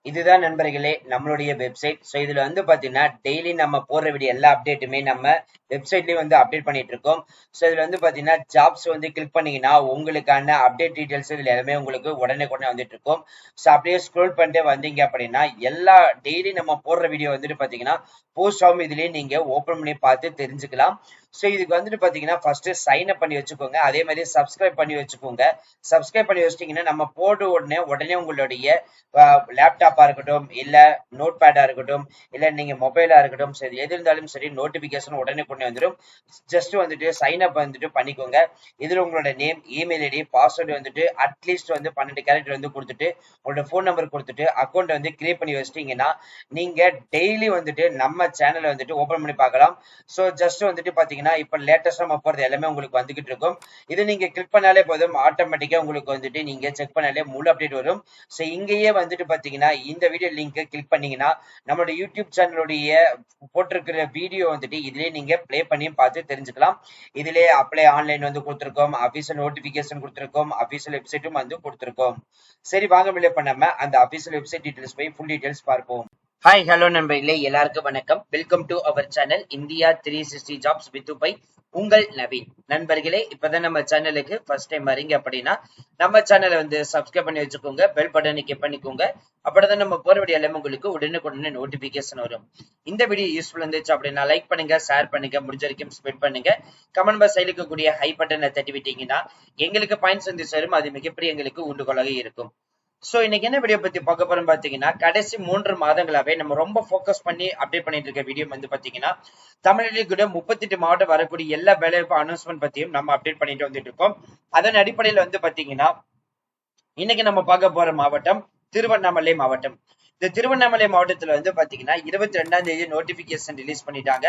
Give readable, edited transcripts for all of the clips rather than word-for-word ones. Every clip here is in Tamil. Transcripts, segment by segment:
இதுதான் நண்பர்களே நம்மளுடைய வெப்சைட். ஸோ இதுல வந்து பாத்தீங்கன்னா டெய்லி நம்ம போடுற வீடியோ எல்லா அப்டேட்டுமே நம்ம வெப்சைட்லயே வந்து அப்டேட் பண்ணிட்டு இருக்கோம். ஸோ இதுல வந்து பாத்தீங்கன்னா ஜாப்ஸ் வந்து கிளிக் பண்ணீங்கன்னா உங்களுக்கான அப்டேட் டீடைல்ஸ் இதுல எல்லாமே உங்களுக்கு உடனே வந்துட்டு இருக்கும். ஸோ அப்படியே ஸ்க்ரோல் பண்ணிட்டு வந்தீங்க அப்படின்னா எல்லா டெய்லி நம்ம போடுற வீடியோ வந்துட்டு பாத்தீங்கன்னா போஸ்ட் ஆகும். இதுலயே நீங்க ஓபன் பண்ணி பார்த்து தெரிஞ்சுக்கலாம். ஸோ இதுக்கு வந்துட்டு பாத்தீங்கன்னா ஃபர்ஸ்ட் சைன் அப் பண்ணி வச்சுக்கோங்க. அதே மாதிரி சப்ஸ்கிரைப் பண்ணி வச்சுக்கோங்க. சப்ஸ்கிரைப் பண்ணி வச்சிட்டீங்கன்னா நம்ம போட உடனே உங்களுடைய லேப்டாப்பா இருக்கட்டும், இல்ல நோட் பேடா இருக்கட்டும், இல்ல நீங்க மொபைலா இருக்கட்டும், சரி எது இருந்தாலும் சரி நோட்டிபிகேஷன் உடனே கொண்டு வந்துடும். ஜஸ்ட் வந்துட்டு சைன் அப் வந்துட்டு பண்ணிக்கோங்க. இதுல உங்களோட நேம், இமெயில் ஐடி, பாஸ்வேர்டு வந்துட்டு அட்லீஸ்ட் வந்து 12 கேரக்டர் வந்து கொடுத்துட்டு உங்களோட ஃபோன் நம்பர் கொடுத்துட்டு அக்கௌண்ட் வந்து கிரியேட் பண்ணி வச்சிட்டீங்கன்னா நீங்க டெய்லி வந்துட்டு நம்ம சேனலை வந்துட்டு ஓபன் பண்ணி பார்க்கலாம். ஸோ ஜஸ்ட் வந்துட்டு பாத்தீங்கன்னா இப்ப லேட்டஸ்டா நம்ம போறது எல்லாமே உங்களுக்கு வந்துகிட்டு இருக்கும். இது நீங்க கிளிக் பண்ணாலே போதும், ஆட்டோமேட்டிக்கா உங்களுக்கு வந்துட்டு நீங்க செக் பண்ணாலே முழு அப்டேட் வரும். ஸோ இங்கேயே வந்துட்டு பாத்தீங்கன்னா இந்த வீடியோ லிங்கை கிளிக் பண்ணீங்கன்னா நம்மளோட யூடியூப் சேனலுடைய போட்டிருக்கிற வீடியோ வந்துட்டு இதுலயே நீங்க பிளே பண்ணி பார்த்து தெரிஞ்சுக்கலாம். இதுலயே அப்ளை ஆன்லைன் வந்து கொடுத்துருக்கோம், அபிஷியல் நோட்டிபிகேஷன் கொடுத்துருக்கோம், அபிஷியல் வெப்சைட்டும் வந்து கொடுத்துருக்கோம். சரி வாங்க மில்லே பண்ணாம அந்த அபிஷியல் வெப்சைட் டீடைல்ஸ் போய் ஃபுல் டீடைல்ஸ் பார்ப்போம். ஹாய் ஹலோ நண்பர்களே, எல்லாருக்கும் வணக்கம். Welcome to our channel India 360 jobs with by உங்கள் நவீன். நண்பர்களே, இப்பதான் நம்ம சேனலுக்கு ஃபர்ஸ்ட் டைம் வரீங்க அப்படின்னா நம்ம சேனலை வந்து சப்ஸ்கிரைப் பண்ணி வச்சுக்கோங்க, பெல் பட்டனை கிளிக் பண்ணிக்கோங்க. அப்படிதான் நம்ம போற வீடியோ எல்லாமே உங்களுக்கு உடனுக்குடனே நோட்டிபிகேஷன் வரும். இந்த வீடியோ யூஸ்ஃபுல் இருந்துச்சு அப்படின்னா லைக் பண்ணுங்க, ஷேர் பண்ணுங்க, முடிஞ்ச வரைக்கும் ஸ்ப்ரெட் பண்ணுங்க. கமெண்ட் பாக்ஸ் சைடுல இருக்கக்கூடிய ஹை பட்டனை தட்டி விட்டீங்கன்னா எங்களுக்கு பாயிண்ட்ஸ் வந்து சேரும். அது மிகப்பெரிய எங்களுக்கு ஊண்டுகோலாக இருக்கும். சோ இன்னைக்கு என்ன வீடியோ பத்தி பார்க்க போறோம் பாத்தீங்கன்னா, கடைசி 3 மாதங்களாவே நம்ம ரொம்ப போக்கஸ் பண்ணி அப்டேட் பண்ணிட்டு இருக்க வீடியோ வந்து பாத்தீங்கன்னா தமிழில் கூட 38 மாவட்டம் வரக்கூடிய எல்லா வேலைவாய்ப்பு அனௌன்ஸ்மெண்ட் பத்தியும் நம்ம அப்டேட் பண்ணிட்டு வந்துட்டு இருக்கோம். அதன் அடிப்படையில் வந்து பாத்தீங்கன்னா இன்னைக்கு நம்ம பார்க்க போற மாவட்டம் திருவண்ணாமலை மாவட்டம். இந்த திருவண்ணாமலை மாவட்டத்துல வந்து பாத்தீங்கன்னா 22ஆம் தேதி நோட்டிபிகேஷன் ரிலீஸ் பண்ணிட்டாங்க.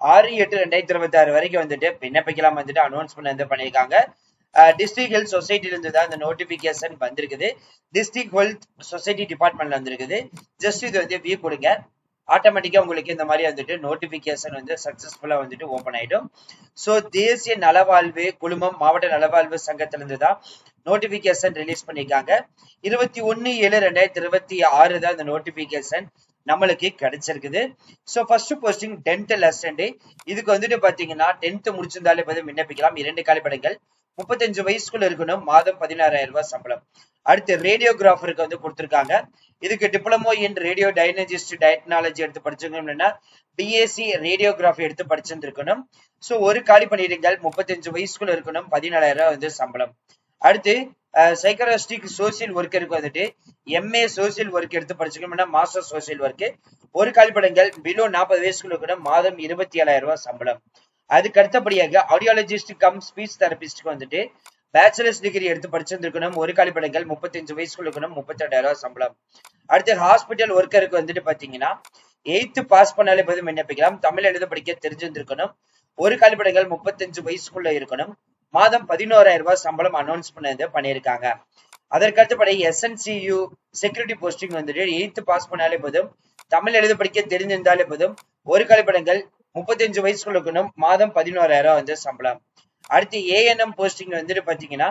6/8/2026 வரைக்கும் வந்துட்டு விண்ணப்பிக்கலாம் வந்துட்டு அனௌன்ஸ்மெண்ட் வந்து பண்ணியிருக்காங்க. டிஸ்ட்ரிக்ட் ஹெல்த் சொசைட்டில இருந்து தான் இந்த நோட்டிபிகேஷன் வந்திருக்குது. டிஸ்ட்ரிக்ட் ஹெல்த் சொசைட்டி டிபார்ட்மெண்ட்ல வந்திருக்குது. ஜஸ்ட் இது வந்து வியூ கொடுங்க, ஆட்டோமேட்டிக்கா உங்களுக்கு இந்த மாதிரி வந்துட்டு நோட்டிபிகேஷன் வந்து சக்சஸ்ஃபுல்லா வந்துட்டு ஓபன் ஆயிடும். சோ தேசிய நலவாழ்வு குழுமம் மாவட்ட நலவாழ்வு சங்கத்துல இருந்து தான் நோட்டிபிகேஷன் ரிலீஸ் பண்ணிருக்காங்க. 21/7/2026 தான் இந்த நோட்டிபிகேஷன் நம்மளுக்கு கிடைச்சிருக்குது. So first posting dental assistant. இதுக்கு வந்துட்டு பாத்தீங்கன்னா 10th முடிச்சிருந்தாலே போதும் விண்ணப்பிக்கலாம். 2 காலிப்படங்கள், 35 வயசுக்குள்ள இருக்கணும், மாதம் 16,000 ரூபாய் சம்பளம். அடுத்து ரேடியோகிராஃபருக்கு வந்து கொடுத்திருக்காங்க. இதுக்கு டிப்ளமோ இன் ரேடியோ டைனஜிஸ்ட் டெக்னாலஜி எடுத்து படிச்சிருக்கணும்னா பிஎஸ்சி ரேடியோகிராஃபி எடுத்து படிச்சிருக்கணும். சோ ஒரு காலி பணியிடங்கள், 35 வயசுக்குள்ள இருக்கணும், 14,000 ரூபாய் வந்து சம்பளம். அடுத்து சைக்கலாஜிஸ்டிக் சோசியல் ஒர்க்கருக்கு வந்துட்டு எம்ஏ சோசியல் ஒர்க் எடுத்து படிச்சிருக்கணும்னா மாஸ்டர் சோசியல் ஒர்க். ஒரு காலிப்படங்கள் பிலோ 40 வயசுக்குள்ள இருக்கணும், மாதம் 27,000 ரூபாய் சம்பளம். அதுக்கு அடுத்தபடியாக ஆடியாலஜிஸ்ட் கம் ஸ்பீச் தெரபிஸ்டுக்கு வந்துட்டு பேச்சுலர்ஸ் டிகிரி எடுத்து படிச்சிருந்திருக்கணும். ஒரு காலிப்படங்கள் 35 வயசுக்குள்ள இருக்கணும், 32,000 ரூபாய் சம்பளம். அடுத்து ஹாஸ்பிட்டல் ஒர்க்கருக்கு வந்துட்டு பாத்தீங்கன்னா 8th பாஸ் பண்ணாலே போதும் விண்ணப்பிக்கலாம். தமிழ் எழுத படிக்க தெரிஞ்சிருந்திருக்கணும். ஒரு காலிப்படங்கள் 35 வயசுக்குள்ள இருக்கணும், மாதம் 11,000 ரூபாய் சம்பளம் அனௌன்ஸ் பண்ணியிருக்காங்க. அதற்கு அடுத்தபடி எஸ்என்சியு செக்யூரிட்டி போஸ்டிங் வந்துட்டு 8th பாஸ் பண்ணாலே போதும், தமிழ் எழுத படிக்க தெரிஞ்சிருந்தாலே போதும், ஒரு காலிப்படங்கள் 35 வயசுக்குள்ள இருக்கணும், மாதம் 11,000 வந்து சம்பளம். அடுத்து ஏஎன்எம் போஸ்டிங் வந்துட்டு பாத்தீங்கன்னா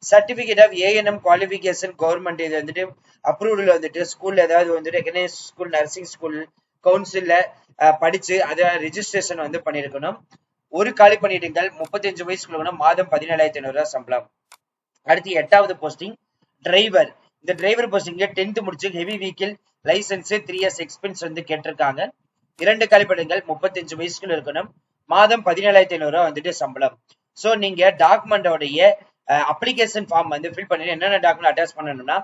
certificate of ANM qualification government இது வந்துட்டு அப்ரூவ்ல வந்துட்டு ஸ்கூல்ல ஏதாவது வந்துட்டு ரெகனைஸ் ஸ்கூல், நர்சிங் ஸ்கூல், கவுன்சில்ல படிச்சு அதை ரிஜிஸ்ட்ரேஷன் வந்து பண்ணிருக்கணும். ஒரு காலி பணியிடங்கள், 35 வயசுக்குள்ள மாதம் 17,500 ரூபாய் சம்பளம். அடுத்து 8வது போஸ்டிங் டிரைவர். இந்த டிரைவர் போஸ்டிங் 10th முடிச்சு heavy vehicle licence 3 years experience வந்து கேட்டிருக்காங்க. 2 காலிப்படங்கள், 35 வயசுக்குள்ள இருக்கணும், மாதம் 17,500 ரூபாய் வந்துட்டு சம்பளம். சோ நீங்க டாக்குமெண்டோடைய அப்ளிகேஷன் ஃபார்ம் வந்து ஃபில் பண்ணி என்னென்ன டாக்குமெண்ட் அட்டாச் பண்ணணும்னா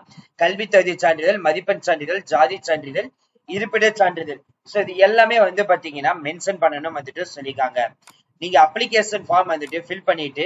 கல்வி தகுதி சான்றிதழ், மதிப்பெண் சான்றிதழ், ஜாதி சான்றிதழ், இருப்பிட சான்றிதழ். சோ இது எல்லாமே வந்து பாத்தீங்கன்னா மென்ஷன் பண்ணணும் வந்துட்டு சொல்லியிருக்காங்க. நீங்க அப்ளிகேஷன் ஃபார்ம் வந்துட்டு ஃபில் பண்ணிட்டு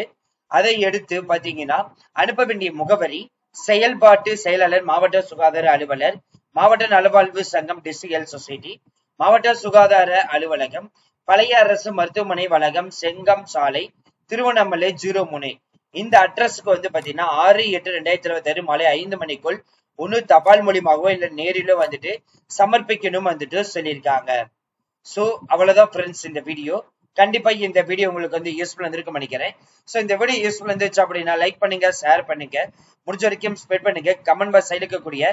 அதை எடுத்து பாத்தீங்கன்னா அனுப்ப வேண்டிய முகவரி செயல்பாட்டு செயலாளர், மாவட்ட சுகாதார அலுவலர், மாவட்ட நலவாழ்வு சங்கம், டிஸ்ட்ரிக்ட் ஹெல்த் சொசைட்டி, மாவட்ட சுகாதார அலுவலகம், பழைய அரசு மருத்துவமனை வளாகம், செங்கம் சாலை, திருவண்ணாமலை 03. இந்த அட்ரஸ்க்கு வந்து பாத்தீங்கன்னா 6/8/2026 மாலை 5 மணிக்குள் ஒண்ணு தபால் மூலியமாகவோ இல்ல நேரிலோ வந்துட்டு சமர்ப்பிக்கணும் வந்துட்டு சொல்லியிருக்காங்க. சோ அவ்வளவுதான் ஃப்ரெண்ட்ஸ் இந்த வீடியோ. கண்டிப்பா இந்த வீடியோ உங்களுக்கு வந்து யூஸ்ஃபுல் வந்திருக்கும் நினைக்கிறேன். ஸோ இந்த வீடியோ யூஸ்ஃபுல் இருந்துச்சு அப்படின்னா லைக் பண்ணுங்க, ஷேர் பண்ணுங்க, முடிஞ்ச வரைக்கும் ஸ்ப்ரெட் பண்ணுங்க. கமெண்ட் பாக்ஸ் சைடுல இருக்கக்கூடிய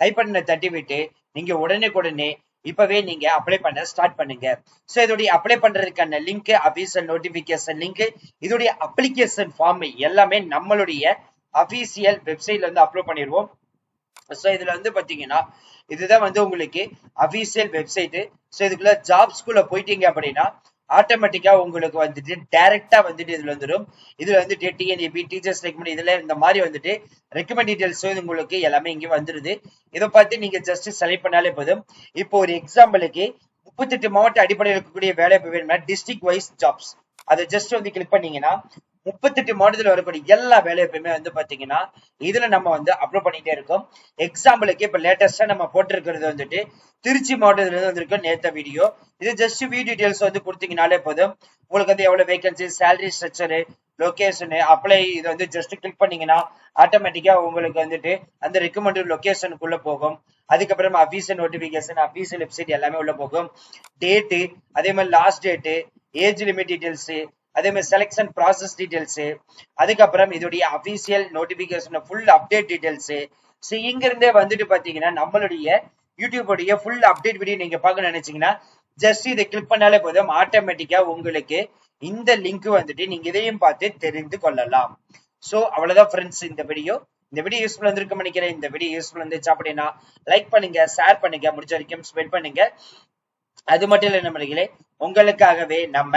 ஹை பட்டனை தட்டி விட்டு நீங்க உடனே இப்பவே நீங்க அப்ளை பண்ண ஸ்டார்ட் பண்ணுங்க. ஸோ இதோடைய அப்ளை பண்றதுக்கான லிங்க், அபிஷியல் நோட்டிபிகேஷன் லிங்க், இதோடைய அப்ளிகேஷன் ஃபார்ம் எல்லாமே நம்மளுடைய அபிஷியல் வெப்சைட்ல வந்து அப்லோட் பண்ணிடுவோம். ஸோ இதுல வந்து பாத்தீங்கன்னா இதுதான் வந்து உங்களுக்கு அபிஷியல் வெப்சைட். ஸோ இதுக்குள்ள ஜாப்ஸ்குள்ள போயிட்டீங்க அப்படின்னா ஆட்டோமேட்டிக்கா உங்களுக்கு வந்துட்டு டைரக்டா வந்துட்டு இதுல வந்துடும். இதுல வந்துட்டு டிஎன்ஏபி, டீச்சர்ஸ் ரெக்கமெண்ட், இதுல இந்த மாதிரி வந்துட்டு ரெக்கமெண்ட் டீடைல்ஸ் உங்களுக்கு எல்லாமே இங்க வந்துருது. இதை பார்த்து நீங்க ஜஸ்ட் செலக்ட் பண்ணாலே போதும். இப்போ ஒரு எக்ஸாம்பிளுக்கு 38 மாவட்ட அடிப்படையில் இருக்கக்கூடிய வேலை வேணும்னா டிஸ்ட்ரிக்ட் வைஸ் ஜாப்ஸ் அதை ஜஸ்ட் வந்து கிளிக் பண்ணீங்கன்னா 38 மாவட்டத்தில் வரக்கூடிய எல்லா வேலையுமே வந்து பாத்தீங்கன்னா இதுல நம்ம வந்து அப்லோட் பண்ணிட்டே இருக்கோம். எக்ஸாம்பிளுக்கு இப்ப லேட்டஸ்டா நம்ம போட்டிருக்கிறது வந்துட்டு திருச்சி மாவட்டத்துல இருந்து வந்திருக்கும் நேத்த வீடியோ. இது ஜஸ்ட் வியூ டீடைல்ஸ் வந்து கொடுத்தீங்கனாலே போதும். உங்களுக்கு வந்து எவ்வளவு vacancy, salary structure, location, apply இது வந்து ஜஸ்ட் கிளிக் பண்ணீங்கன்னா ஆட்டோமேட்டிக்கா உங்களுக்கு வந்துட்டு அந்த ரெக்கமெண்டட் லொகேஷனுக்குள்ள போகும். அதுக்கப்புறம் அபிஷியல் நோட்டிபிகேஷன், அபிஷியல் வெப்சைட் எல்லாமே உள்ள போகும். டேட்டு, அதே மாதிரி last date, age limit details, அதே மாதிரி செலக்ஷன் ப்ராசஸ் டீடைல்ஸ், அதுக்கப்புறம் இதோடைய official notification full update details. So இங்க இருந்தே வந்துட்டு பாத்தீங்கன்னா நம்மளுடைய யூடியூபோடைய ஃபுல் அப்டேட் வீடியோ நீங்க பார்க்க நினைச்சீங்கன்னா ஜஸ்ட் இதை கிளிக் பண்ணாலே போதும். ஆட்டோமேட்டிக்கா உங்களுக்கு இந்த லிங்க் வந்துட்டு நீங்க இதையும் பார்த்து தெரிந்து கொள்ளலாம். ஸோ அவ்வளவுதான் ஃப்ரெண்ட்ஸ் இந்த வீடியோ யூஸ்ஃபுல் வந்திருக்கும் நினைக்கிறேன். இந்த வீடியோ யூஸ்ஃபுல் இருந்துச்சு அப்படின்னா லைக் பண்ணுங்க, ஷேர் பண்ணுங்க, முடிஞ்ச வரைக்கும் ஸ்ப்ரெட் பண்ணுங்க. அது மட்டும் இல்லை நண்பர்களே, உங்களுக்காகவே நம்ம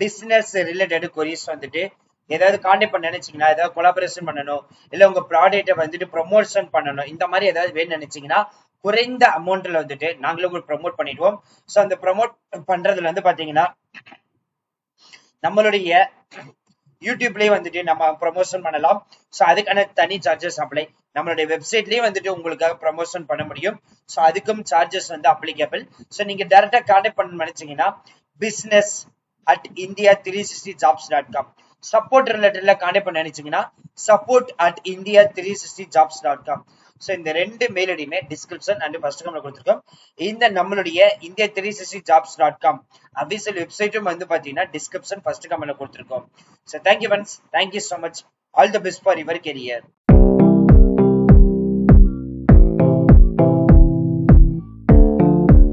பிசினஸ் ரிலேட்டட் கொரிஸ் வந்துட்டு ஏதாவது கான்டாக்ட் பண்ண நினைச்சீங்கன்னா, ஏதாவது கொலாபரேஷன் பண்ணணும், இல்ல உங்க ப்ராடக்ட்டை வந்துட்டு ப்ரொமோஷன் பண்ணணும், இந்த மாதிரி ஏதாவது வேணும்னு நினைச்சீங்கன்னா குறைந்த அமௌண்ட்ல வந்துட்டு நாங்களும் உங்களுக்கு ப்ரொமோட் பண்ணிடுவோம். ஸோ அந்த ப்ரொமோட் பண்றதுல வந்து பாத்தீங்கன்னா நம்மளுடைய யூடியூப்லயே வந்துட்டு நம்ம ப்ரொமோஷன் பண்ணலாம். ஸோ அதுக்கான தனி சார்ஜஸ் அப்ளை. நம்மளுடைய வெப்சைட்லயே வந்துட்டு உங்களுக்காக ப்ரொமோஷன் பண்ண முடியும். ஸோ அதுக்கும் சார்ஜஸ் வந்து அப்ளிகபிள். ஸோ நீங்க டைரக்டா கான்டாக்ட் பண்ண நினைச்சீங்கன்னா business@india360jobs.com, சப்போர்ட் ரிலேட்டட்ல கான்டாக்ட் பண்ண நினைச்சீங்கன்னா support@india360jobs.com. ஸோ இந்த ரெண்டு மெயில் ஐடியுமே டிஸ்கிரிப்ஷன் அண்ட் ஃபர்ஸ்ட் கமெண்ட்ல கொடுத்துருக்கோம். இந்த நம்மளுடைய india360jobs.com அபிஷியல் வெப்சைட்டும் வந்து பாத்தீங்கன்னா டிஸ்கிரிப்ஷன் ஃபர்ஸ்ட் கமெண்ட்ல கொடுத்துருக்கோம். So thank you friends, thank you so much. All the best for your career.